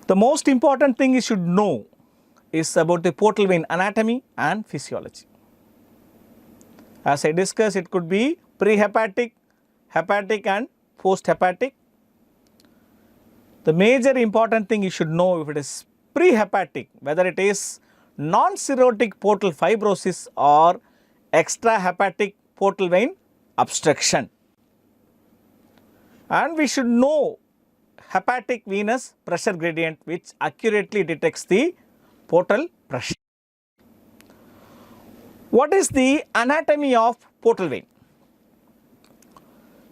The most important thing you should know is about the portal vein anatomy and physiology. As I discussed, it could be prehepatic, hepatic and posthepatic. The major important thing you should know if it is prehepatic, whether it is non-cirrhotic portal fibrosis or extrahepatic portal vein obstruction. And we should know hepatic venous pressure gradient, which accurately detects the portal pressure. What is the anatomy of portal vein?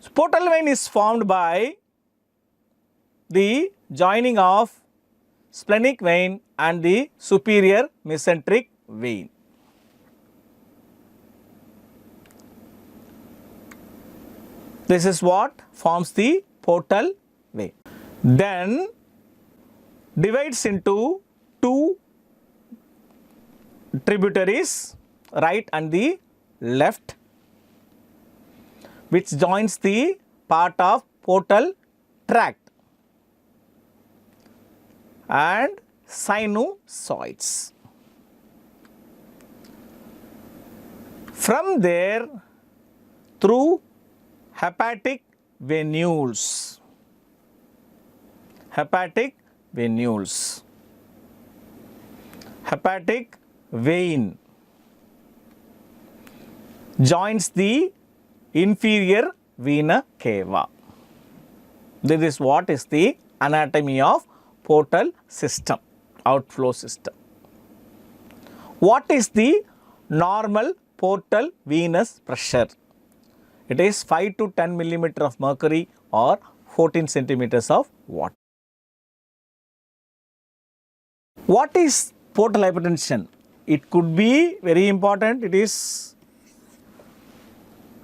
So, portal vein is formed by the joining of splenic vein and the superior mesenteric vein. This is what forms the portal vein. Then divides into two tributaries, right and the left, which joins the part of portal tract and sinusoids. From there, through hepatic venules, hepatic vein joins the inferior vena cava. This is what is the anatomy of portal system, outflow system. What is the normal portal venous pressure? It is 5 to 10 millimeter of mercury or 14 centimeters of water. What is portal hypertension? It could be very important. It is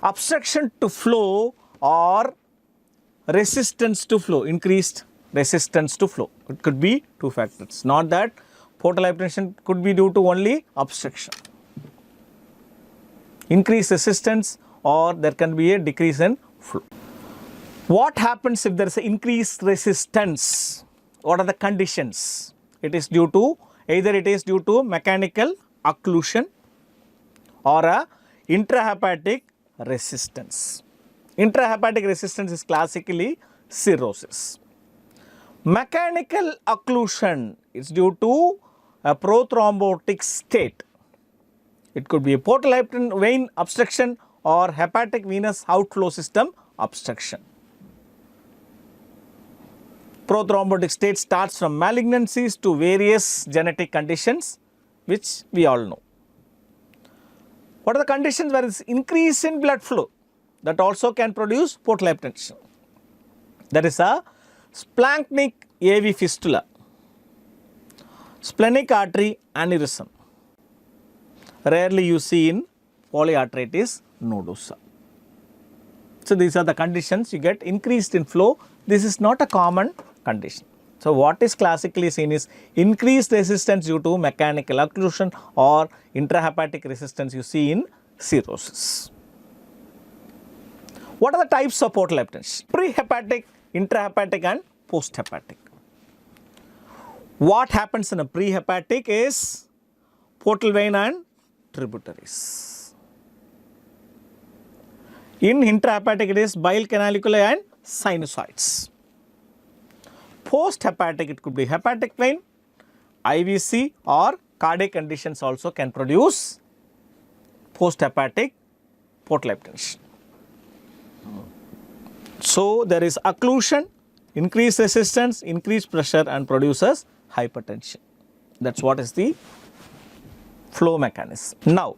obstruction to flow or resistance to flow, increased resistance to flow. It could be two factors. Not that portal hypertension could be due to only obstruction. Increased resistance or there can be a decrease in flow. What happens if there is an increased resistance? What are the conditions? It is due to either it is due to mechanical occlusion or a intrahepatic resistance. Intrahepatic resistance is classically cirrhosis. Mechanical occlusion is due to a prothrombotic state. It could be a portal vein obstruction or hepatic venous outflow system obstruction. Prothrombotic state starts from malignancies to various genetic conditions, which we all know. What are the conditions where there is increase in blood flow? That also can produce portal hypertension. That is a splanchnic AV fistula, splenic artery aneurysm. Rarely you see in polyarteritis nodosa. So, these are the conditions you get increased in flow. This is not a common condition. So, what is classically seen is increased resistance due to mechanical occlusion or intrahepatic resistance you see in cirrhosis. What are the types of portal hypertension? Prehepatic, intrahepatic and posthepatic. What happens in a prehepatic is portal vein and tributaries. In intrahepatic it is bile canaliculi and sinusoids. Posthepatic it could be hepatic vein, IVC or cardiac conditions also can produce posthepatic portal hypertension. So, there is occlusion, increased resistance, increased pressure and produces hypertension. That is what is the flow mechanism. Now,